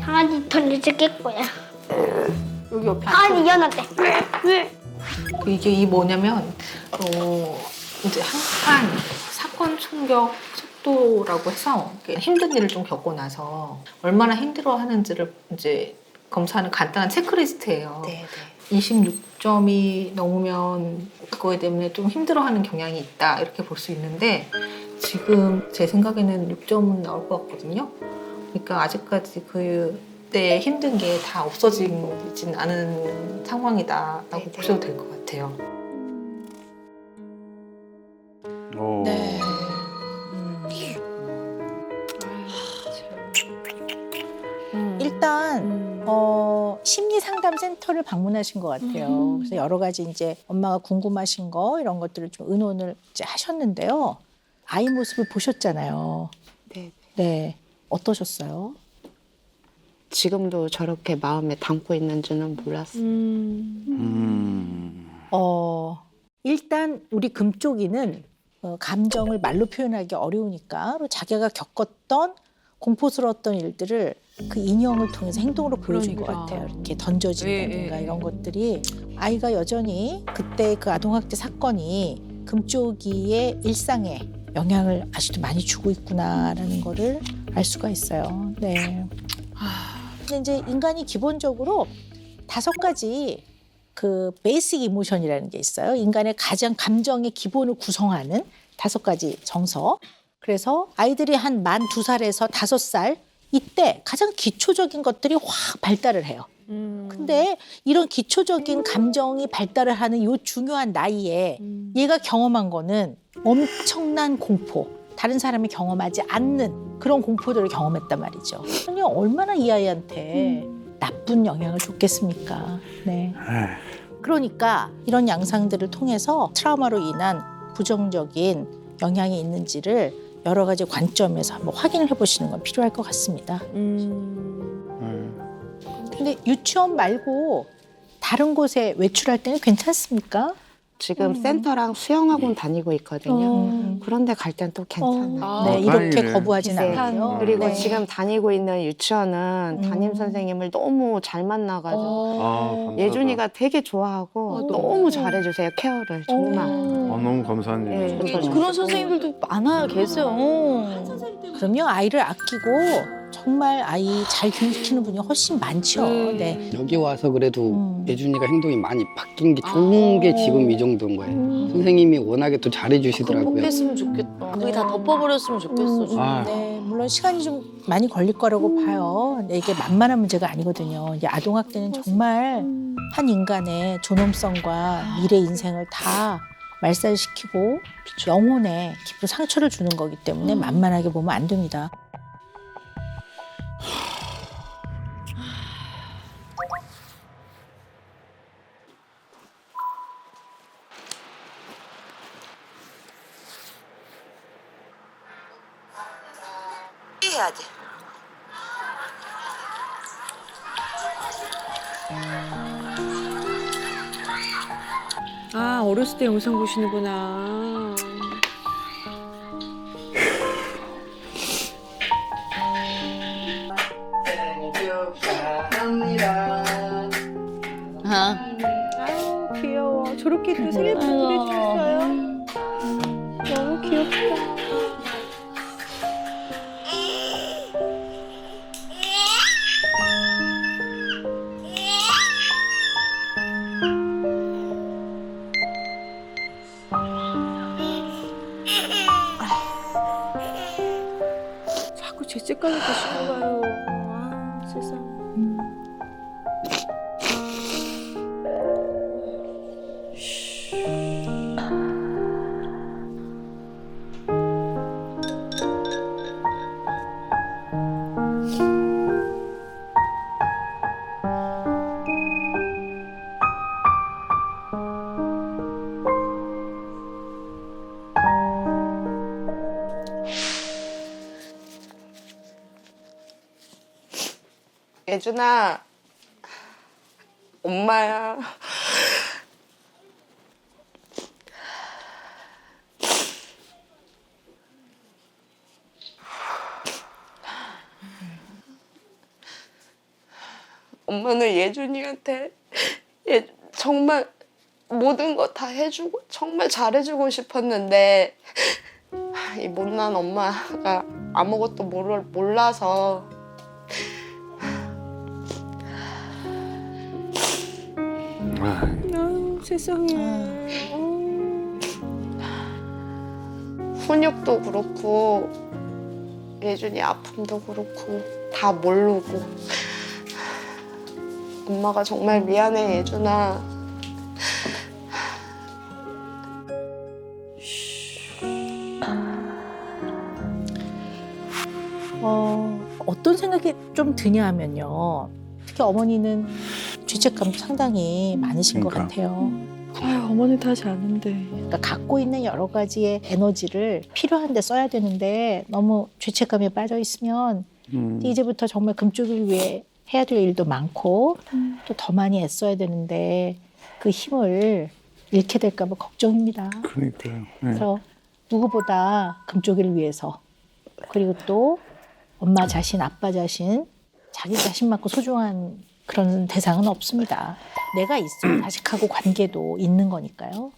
강아지 던질 거야. 여기 옆에 강아지 일어났대. 왜? 이게 뭐냐면 이제 한판 사건 충격 속도라고 해서 힘든 일을 좀 겪고 나서 얼마나 힘들어하는지를 이제 검사하는 간단한 체크리스트예요. 네. 26점이 넘으면 그거에 때문에 좀 힘들어하는 경향이 있다 이렇게 볼 수 있는데 지금 제 생각에는 6점은 나올 것 같거든요. 그러니까 아직까지 그때 힘든 게 다 없어지진 않은 상황이다라고 보셔도 될 것 같아요. 네. 일단 심리 상담 센터를 방문하신 것 같아요. 그래서 여러 가지 이제 엄마가 궁금하신 거 이런 것들을 좀 의논을 이제 하셨는데요. 아이 모습을 보셨잖아요. 네. 네. 어떠셨어요? 지금도 저렇게 마음에 담고 있는 줄은 몰랐어요. 일단 우리 금쪽이는 감정을 말로 표현하기 어려우니까 그리고 자기가 겪었던 공포스러웠던 일들을 그 인형을 통해서 행동으로 보여준 것 같아요. 이렇게 던져진다든가 이런 것들이 아이가 여전히 그때 그 아동학대 사건이 금쪽이의 일상에 영향을 아직도 많이 주고 있구나라는 거를 알 수가 있어요. 네. 근데 이제 인간이 기본적으로 5가지 그 베이직 이모션이라는 게 있어요. 인간의 가장 감정의 기본을 구성하는 5가지 정서. 그래서 아이들이 한 만 2살에서 5살 이때 가장 기초적인 것들이 확 발달을 해요. 근데 이런 기초적인 감정이 발달을 하는 이 중요한 나이에 얘가 경험한 거는 엄청난 공포, 다른 사람이 경험하지 않는 그런 공포들을 경험했단 말이죠. 아니, 얼마나 이 아이한테 나쁜 영향을 줬겠습니까? 네. 그러니까 이런 양상들을 통해서 트라우마로 인한 부정적인 영향이 있는지를 여러 가지 관점에서 한번 확인을 해보시는 건 필요할 것 같습니다. 근데 유치원 말고 다른 곳에 외출할 때는 괜찮습니까? 지금 센터랑 수영학원 다니고 있거든요. 그런데 갈 땐 또 괜찮아요. 네, 이렇게 다행이네. 거부하진 네. 않고요. 그리고 네. 지금 다니고 있는 유치원은 담임 선생님을 너무 잘 만나가지고 감사하다. 예준이가 되게 좋아하고 너무 잘해주세요, 케어를 정말. 너무 감사한 네, 일이죠. 그래서 그런 선생님들도 많아요, 계세요. 그럼요, 아이를 아끼고 정말 아이 잘 교육시키는 분이 훨씬 많죠. 네. 여기 와서 그래도 예준이가 행동이 많이 바뀐 게 좋은 게 지금 이 정도인 거예요. 선생님이 워낙에 또 잘해주시더라고요. 극복했으면 좋겠다. 그게 다 덮어버렸으면 좋겠어. 진짜. 아, 네, 물론 시간이 좀 많이 걸릴 거라고 봐요. 근데 이게 만만한 문제가 아니거든요. 이제 아동학대는 정말 한 인간의 존엄성과 미래 인생을 다 말살시키고 영혼에 깊은 상처를 주는 거기 때문에 만만하게 보면 안 됩니다. 해야지. 아, 어렸을 때 영상 보시는구나. 아유, 귀여워. 저렇게 또 생일 보내주셨어요? 너무 귀엽다. 자꾸 죄책감이 드시나 봐요. 아, 세상에. 예준아, 엄마야. 엄마는 예준이한테 정말 모든 거 다 해주고 정말 잘해주고 싶었는데 이 못난 엄마가 아무것도 몰라서 아유, 세상에. 훈육도 그렇고 예준이 아픔도 그렇고 다 모르고 엄마가 정말 미안해 예준아. 어떤 생각이 좀 드냐 하면요. 특히 어머니는 죄책감도 상당히 많으신 것 그러니까. 같아요. 아유, 어머니 다 잘하는데. 그러니까 갖고 있는 여러 가지의 에너지를 필요한 데 써야 되는데 너무 죄책감에 빠져 있으면 이제부터 정말 금쪽을 위해 해야 될 일도 많고 또 더 많이 애써야 되는데 그 힘을 잃게 될까 봐 걱정입니다. 그러니까요. 네. 그래서 누구보다 금쪽이를 위해서 그리고 또 엄마 자신, 아빠 자신, 자기 자신만큼 소중한 그런 대상은 없습니다. 내가 있어야 자식하고 관계도 있는 거니까요.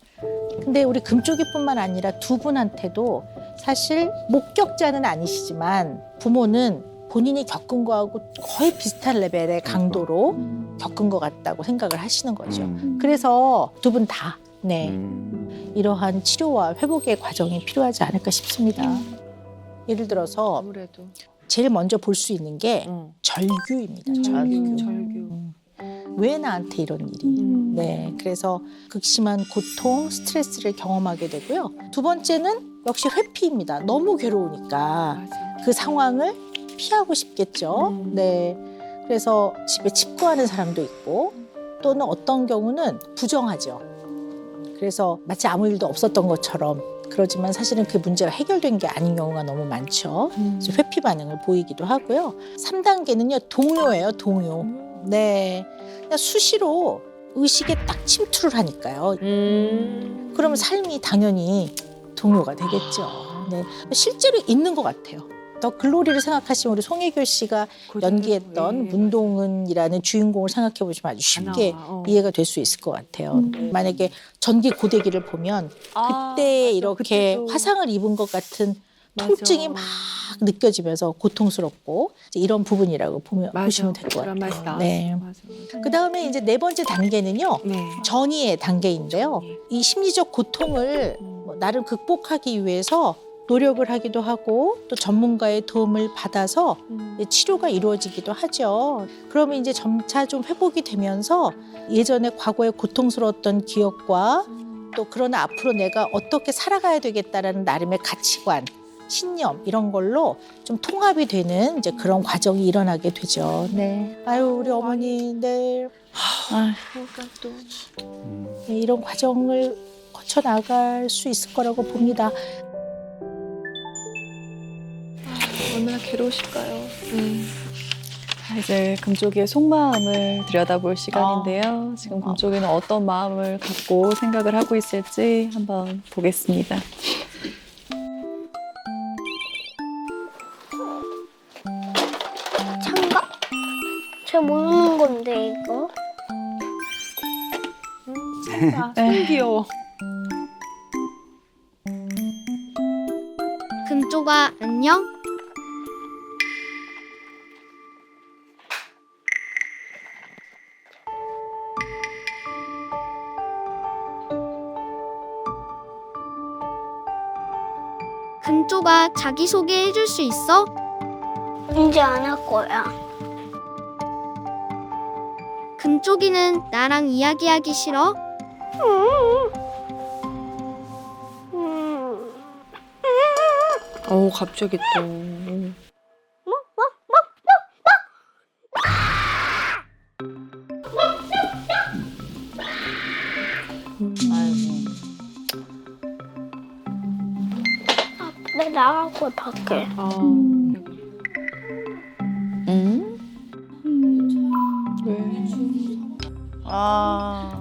근데 우리 금쪽이뿐만 아니라 두 분한테도 사실 목격자는 아니시지만 부모는 본인이 겪은 거하고 거의 비슷한 레벨의 강도로 겪은 것 같다고 생각을 하시는 거죠. 그래서 두 분 다 이러한 치료와 회복의 과정이 필요하지 않을까 싶습니다. 예를 들어서 아무래도. 제일 먼저 볼 수 있는 게 절규입니다. 절규. 절규. 왜 나한테 이런 일이? 네, 그래서 극심한 고통, 스트레스를 경험하게 되고요. 두 번째는 역시 회피입니다. 너무 괴로우니까 맞아. 그 상황을 피하고 싶겠죠. 네, 그래서 집에 침구하는 사람도 있고 또는 어떤 경우는 부정하죠. 그래서 마치 아무 일도 없었던 것처럼 그러지만 사실은 그 문제가 해결된 게 아닌 경우가 너무 많죠. 그래서 회피 반응을 보이기도 하고요. 3단계는요, 동요예요, 동요. 네, 그냥 수시로 의식에 딱 침투를 하니까요. 그러면 삶이 당연히 동요가 되겠죠. 네, 실제로 있는 것 같아요. 더 글로리를 생각하시면 우리 송혜교 씨가 연기했던 문동은이라는 주인공을 생각해 보시면 아주 쉽게 이해가 될 수 있을 것 같아요. 만약에 전기 고데기를 보면 그때 이렇게 그때도. 화상을 입은 것 같은 맞아. 통증이 막 느껴지면서 고통스럽고 이제 이런 부분이라고 보시면 될 것 드라마에서 같아요. 나왔어. 네. 맞아. 그 다음에 이제 네 번째 단계는요. 네. 전이의 단계인데요. 이 심리적 고통을 나름 극복하기 위해서 노력을 하기도 하고 또 전문가의 도움을 받아서 치료가 이루어지기도 하죠. 그러면 이제 점차 좀 회복이 되면서 예전에 과거에 고통스러웠던 기억과 또 그러나 앞으로 내가 어떻게 살아가야 되겠다라는 나름의 가치관, 신념 이런 걸로 좀 통합이 되는 이제 그런 과정이 일어나게 되죠. 네. 아유 우리 어머니 네. 네, 이런 과정을 거쳐 나갈 수 있을 거라고 봅니다. 얼마나 괴로우실까요? 자, 이제 금쪽이의 속마음을 들여다볼 시간인데요. 지금 금쪽이는 어떤 마음을 갖고 생각을 하고 있을지 한번 보겠습니다. 참가? 잘 모르는 건데 이거. 너무 귀여워. 금쪽아 안녕? 금쪽아 자기소개 해줄 수 있어? 이제 안 할 거야. 금쪽이는 나랑 이야기하기 싫어? 갑자기 또. 내 나가고 밖에. 아.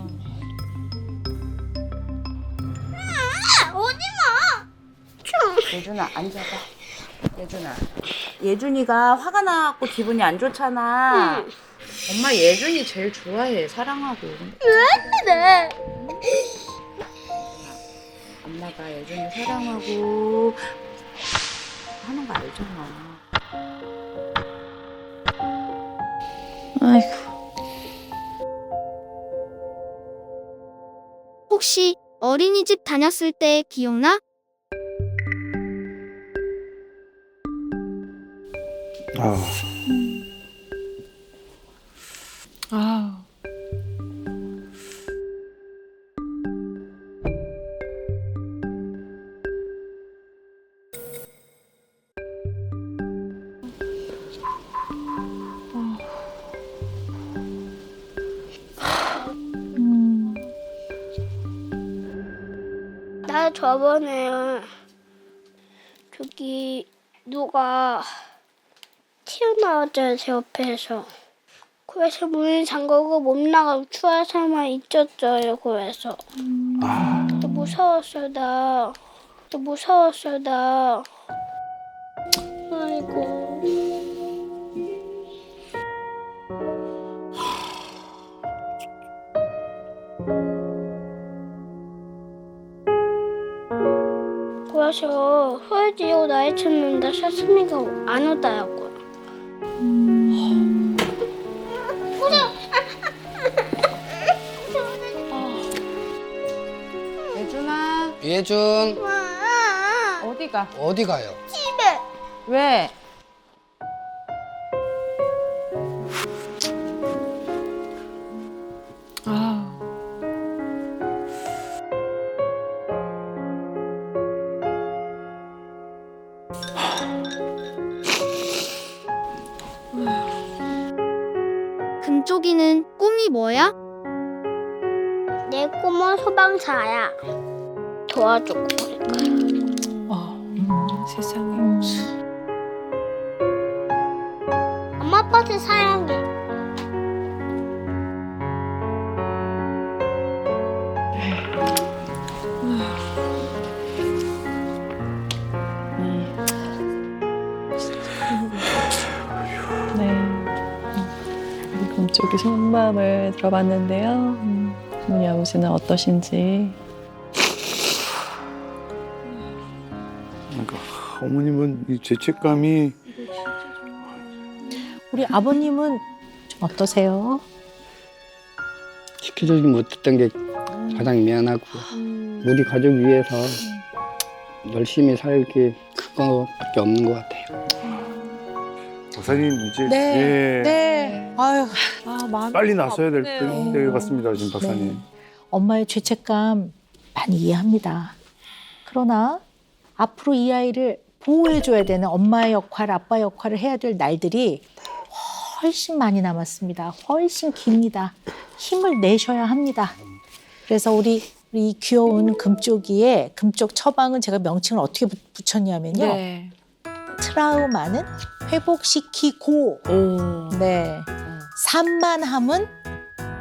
예준아 앉아봐. 예준이가 화가 나갖고 기분이 안 좋잖아. 엄마 예준이 제일 좋아해. 사랑하고. 그래. 엄마가 예준이 사랑하고 하는 거 알잖아. 아이고. 혹시 어린이집 다녔을 때 기억나? 나 저번에 저기 누가 튀어나왔잖아 제 옆에서. 그래서 문을 잠그고 못 나가고 추워서만 있었어요. 그래서 또 무서웠어 나. 또 무서웠어 나. 아이고. 그래서 소리 지르고 나이 쳤는데 사슴이가 안 오더라고요. 예준아. 예준 어디가? 어디 가요? 집에. 왜? 금쪽이는 꿈이 뭐야? 내 꿈은 소방차야. 도와주고 그러니까. 세상에. 엄마 아빠한테 사랑해. 네. 우리 금쪽이 속마음을 들어봤는데요. 어머니 아버지는 어떠신지. 그러니까 어머님은 이 죄책감이 우리 아버님은 좀 어떠세요? 지켜주지 못했던 게 가장 미안하고 우리 가족 위해서 열심히 살기 그거밖에 없는 것 같아요. 박사님 이제 네. 예, 네. 아유, 빨리 나서야 될 때 같습니다, 지금 박사님. 네. 엄마의 죄책감 많이 이해합니다. 그러나 앞으로 이 아이를 보호해줘야 되는 엄마의 역할, 아빠의 역할을 해야 될 날들이 훨씬 많이 남았습니다. 훨씬 깁니다. 힘을 내셔야 합니다. 그래서 우리 귀여운 금쪽이의 금쪽 처방은 제가 명칭을 어떻게 붙였냐면요. 네. 트라우마는 회복시키고, 네. 산만함은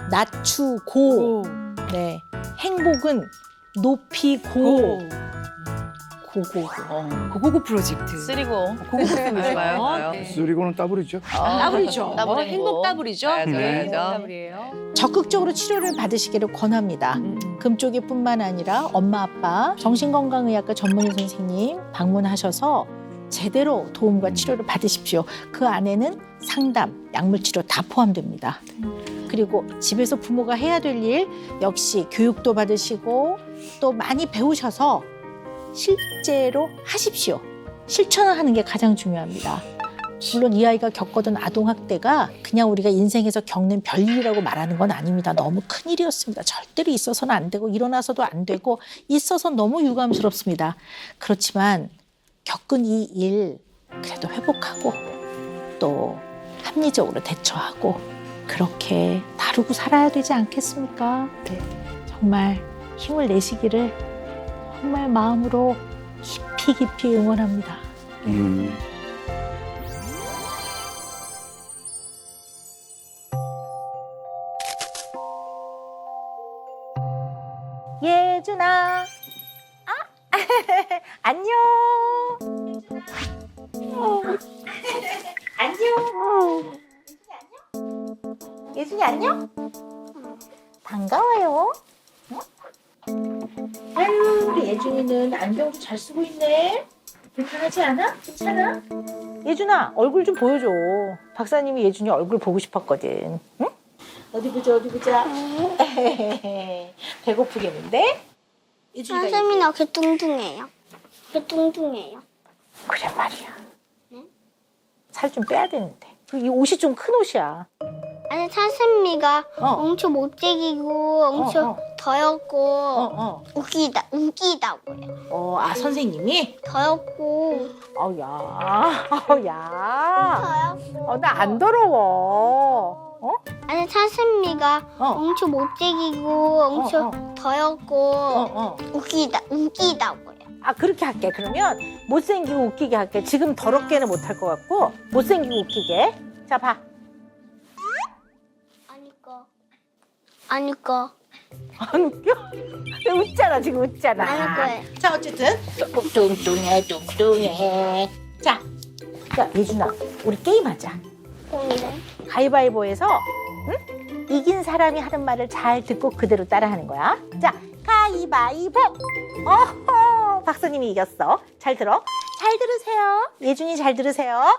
낮추고, 네. 행복은 높이고, 고고고 프로젝트. 쓰리고. 맞아요. 쓰리고는 따블이죠. 따블이죠. 행복 따블이죠. 네. 적극적으로 치료를 받으시기를 권합니다. 금쪽이뿐만 아니라 엄마, 아빠, 정신건강의학과 전문의 선생님 방문하셔서 제대로 도움과 치료를 받으십시오. 그 안에는 상담, 약물치료 다 포함됩니다. 그리고 집에서 부모가 해야 될 일 역시 교육도 받으시고 또 많이 배우셔서 실제로 하십시오. 실천을 하는 게 가장 중요합니다. 물론 이 아이가 겪었던 아동학대가 그냥 우리가 인생에서 겪는 별일이라고 말하는 건 아닙니다. 너무 큰일이었습니다. 절대로 있어서는 안 되고 일어나서도 안 되고 있어서 너무 유감스럽습니다. 그렇지만 겪은 이 일 그래도 회복하고 또 합리적으로 대처하고 그렇게 다루고 살아야 되지 않겠습니까? 네. 정말 힘을 내시기를 정말 마음으로 깊이 응원합니다. 예준아, 안녕. 안녕. 예준이 안녕? 반가워요. 아유, 우리 예준이는 안경도 잘 쓰고 있네. 불편하지 않아? 괜찮아? 예준아, 얼굴 좀 보여줘. 박사님이 예준이 얼굴 보고 싶었거든. 응? 어디 보자. 배고프겠는데? 예준이가 선생님이 이렇게 뚱뚱해요. 그래 말이야. 살 좀 빼야 되는데. 이 옷이 좀 큰 옷이야. 아니 선생님이가 어. 엄청 못생기고 엄청 더럽고 웃기다고요. 선생님이? 더럽고 야. 더럽고. 나 안 더러워. 아니 선생님이가 엄청 못생기고 엄청 더럽고 웃기다고요. 그렇게 할게. 그러면 못생기고 웃기게 할게. 지금 더럽게는 못할 것 같고 못생기고 웃기게. 자, 봐. 아니까. 안 웃겨? 웃잖아, 지금 웃잖아. 아닐 거예요. 자, 어쨌든 뚱뚱해. 자, 예준아, 우리 게임하자. 공이래. 가위바위보에서 이긴 사람이 하는 말을 잘 듣고 그대로 따라하는 거야. 자, 가위바위보. 어허, 박사님이 이겼어. 잘 들어. 잘 들으세요. 예준이 잘 들으세요.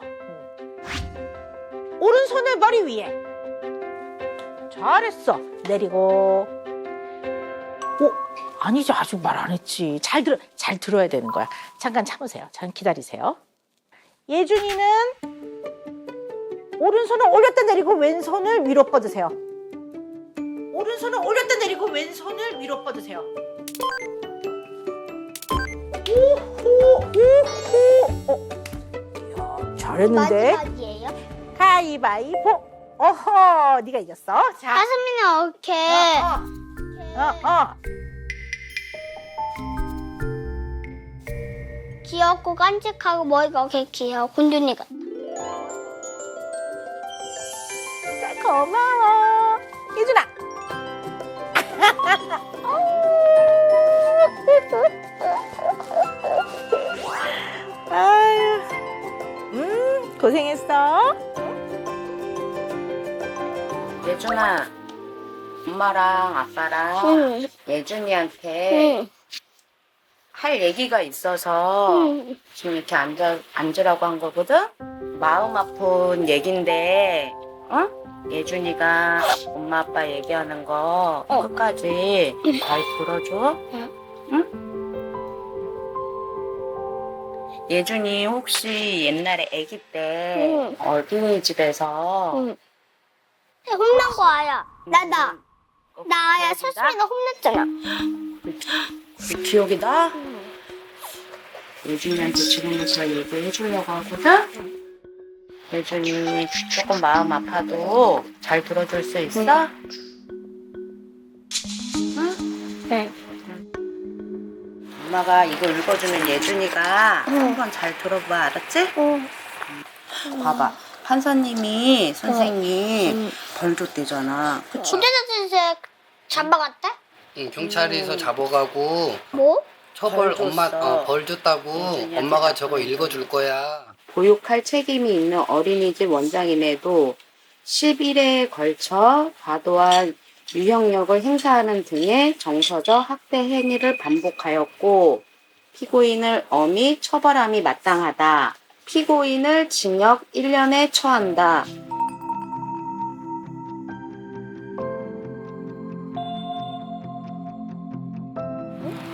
오른손을 머리 위에. 잘했어. 내리고. 아니지, 아직 말 안 했지. 잘 들어야 되는 거야. 잠깐 참으세요. 잠깐 기다리세요. 예준이는 오른손을 올렸다 내리고 왼손을 위로 뻗으세요. 오른손을 올렸다 내리고 왼손을 위로 뻗으세요. 오호. 이야, 잘했는데. 마지막이에요? 가위바위보. 어허, 네가 이겼어. 자, 선생님은 이렇게 귀엽고 깜찍하고 머리가 이렇게 귀여워. 곤두니 같아. 고마워. 예준아. 아유, 고생했어. 예준아, 엄마랑 아빠랑 예준이한테 할 얘기가 있어서 지금 이렇게 앉으라고 한 거거든? 마음 아픈 얘긴데, 예준이가 엄마 아빠 얘기하는 거 끝까지 잘 들어줘. 응? 예준이 혹시 옛날에 아기 때 어린이집에서 혼난 거 아야. 나야. 서준이가 혼냈잖아. 그 기억이 나? 예준이한테 지금부터 얘기해 주려고 하거든? 예준이 조금 마음 아파도 잘 들어줄 수 있어? 네. 엄마가 이거 읽어주면 예준이가 한번 잘 들어봐, 알았지? 봐봐. 판사님이 선생님 벌 줬대잖아. 그치? 군대자진세 잡아갔대? 응, 경찰에서 잡아가고 뭐? 처벌 벌 엄마 줬어. 벌 줬다고 예준이한테 엄마가 저거 읽어줄 거야. 보육할 책임이 있는 어린이집 원장임에도 10일에 걸쳐 과도한 유형력을 행사하는 등의 정서적 학대 행위를 반복하였고 피고인을 엄히 처벌함이 마땅하다. 피고인을 징역 1년에 처한다.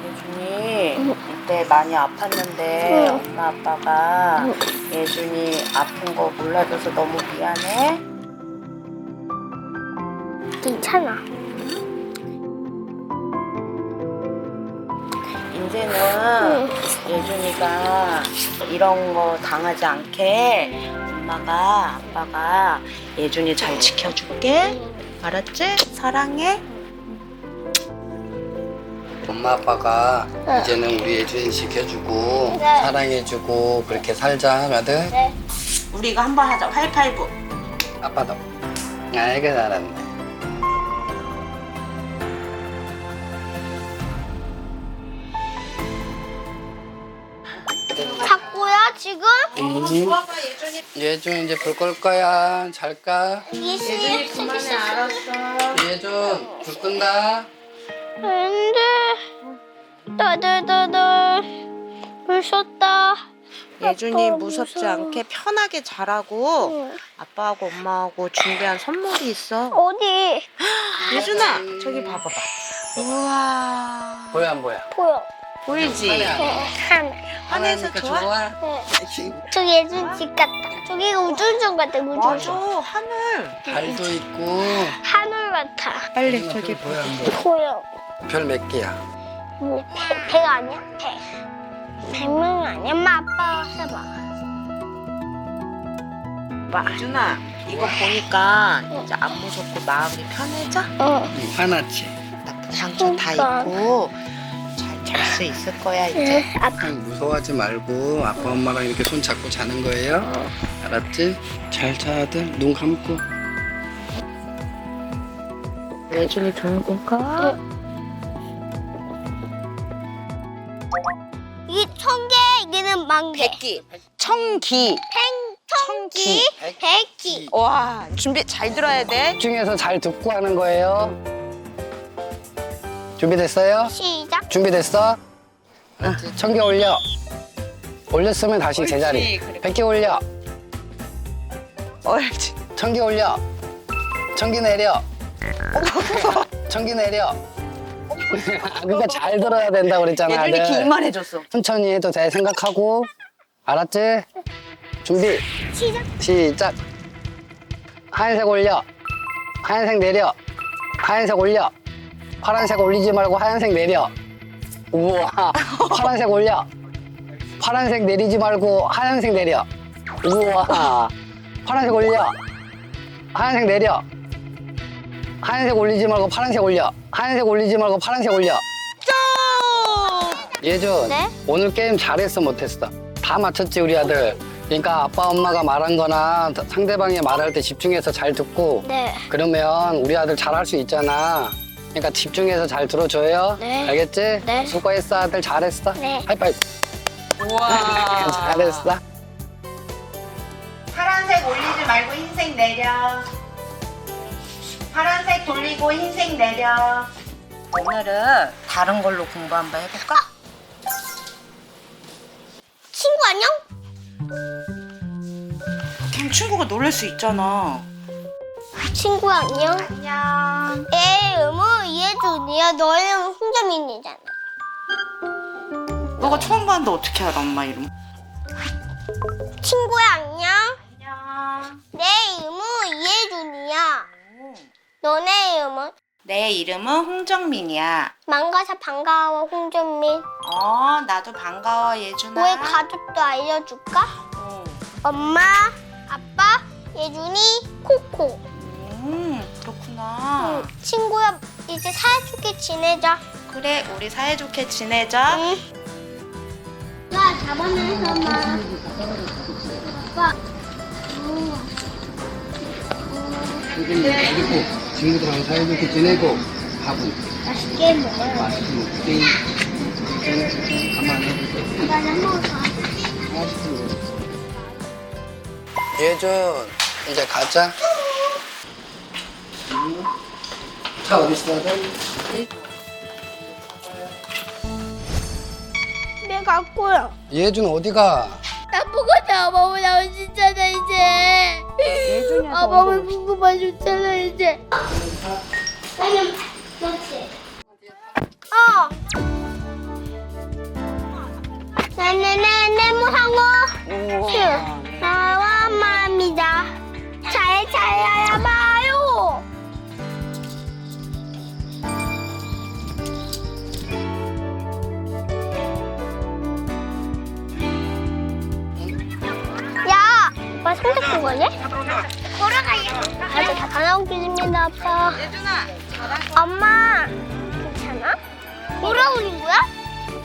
예준이 이때 많이 아팠는데 엄마 아빠가 예준이 아픈 거 몰라줘서 너무 미안해. 괜찮아. 이제는 예준이가 이런 거 당하지 않게 엄마가 아빠가 예준이 잘 지켜줄게. 알았지? 사랑해. 엄마 아빠가 이제는 우리 예준이 지켜주고 네. 사랑해주고 그렇게 살자, 아들. 네. 우리 이거 한번 하자. 하이파이브. 아빠도. 아이고 잘했네. 자꾸야 지금? 예준 이제 불 끌 거야. 잘까? 예준이 그만해, 알았어. 예준 불 끈다. 안돼. 나들 물 쏟다. 예준이 아빠, 무섭지 무서워. 않게 편하게 자라고 응. 아빠하고 엄마하고 준비한 선물이 있어. 어디? 예준아, 저기 봐봐봐. 우와. 보여 안 보여? 보여. 보이지? 하늘. 하늘에서 하나니까 좋아? 네. 저기 예준 집 같다. 저기가 우주선 같아. 맞아, 우주선. 하늘. 달도 있고. 하늘 같아. 빨리 저기 보여 안 보여? 보여. 별 몇 개야? 뭐, 배가 아니야? 배. 배명이 아니야. 엄마 아빠 해봐. 예준아, 이거 보니까 이제 안 무섭고 마음이 편해져? 응. 화났지? 상처 다 그러니까. 있고 잘 잘 수 있을 거야 이제. 네. 아빠. 무서워하지 말고 아빠 엄마랑 이렇게 손 잡고 자는 거예요. 알았지? 잘 자 아들. 눈 감고. 예준이 좋은 건가? 이 청개, 이게는 만개. 백기. 청기. 청기, 백기. 와, 준비 잘 들어야 돼. 집중해서 잘 듣고 하는 거예요. 준비됐어요? 시작. 준비됐어? 알았지? 1000개 올려. 올렸으면 다시 제자리. 그래. 100개 올려. 옳지. 1000개 올려. 1000개 내려. 1000개 내려. 그러니까 잘 들어야 된다 그랬잖아. 예준이 아들. 기만 해줬어. 천천히 해도 돼 생각하고. 알았지? 준비. 시작. 시작. 하얀색 올려. 하얀색 내려. 하얀색 올려. 파란색 올리지 말고 하얀색 내려. 우와. 파란색 올려. 파란색 내리지 말고 하얀색 내려. 우와. 파란색 올려. 하얀색 내려. 하얀색 올리지 말고 파란색 올려. 하얀색 올리지 말고 파란색 올려. 예준, 네? 오늘 게임 잘했어 못했어? 다 맞췄지 우리 아들. 그러니까 아빠 엄마가 말한 거나 상대방이 말할 때 집중해서 잘 듣고 네. 그러면 우리 아들 잘할 수 있잖아. 그러니까 집중해서 잘 들어줘요. 네. 알겠지? 네. 수고했어 아들 잘했어. 네. 하이파이브. 우와. 잘했어. 파란색 올리지 말고 흰색 내려. 파란색 돌리고 흰색 내려. 오늘은 다른 걸로 공부 한번 해볼까? 친구 안녕? 그럼 친구가 놀랄 수 있잖아. 친구 안녕? 안녕. 내 이름은 이혜준이야. 너 이름은 홍정민이잖아. 너가 처음 봤는데 어떻게 알아 엄마 이름? 친구야, 안녕. 안녕. 내 이름은 이혜준이야. 너네 이름은? 내 이름은 홍정민이야. 만가서 반가워, 홍준민. 나도 반가워, 예준아. 우리 가족도 알려줄까? 엄마, 아빠, 예준이, 코코. 그렇구나. 친구야, 이제 사이좋게 지내자. 그래, 우리 사이좋게 지내자. 응. 야, 잡아내서 마. 아빠. 그리고 친구들하고 사이좋게 지내고 밥은 맛있게 먹어요. 맛있게 먹지. 가만히 해볼게. 나 먹어. 예준, 이제 가자. 차 어디 있어? 집에 갈 거야. 예준 어디가? 나 보고 아빠만 나올 수 있잖아, 이제. 아빠만 궁금해 줬잖아, 이제. 나는 그렇지. 나는 네모상어 나와 맘이다. 잘 봐요. 야, 오빠 손잡고 가네? 걸어가요. 아직 다 나온 길입니다, 아빠. 엄마, 괜찮아? 돌아오는 거야?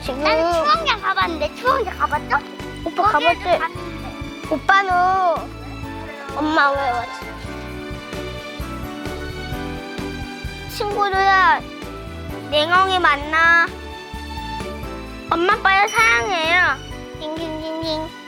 지금. 난 추억장 가봤는데, 추억장 가봤어? 오빠 가봤지? 오빠는 엄마 왜 왔지? 친구들아, 냉엉이 만나. 엄마 아빠를 사랑해요. 징징징징.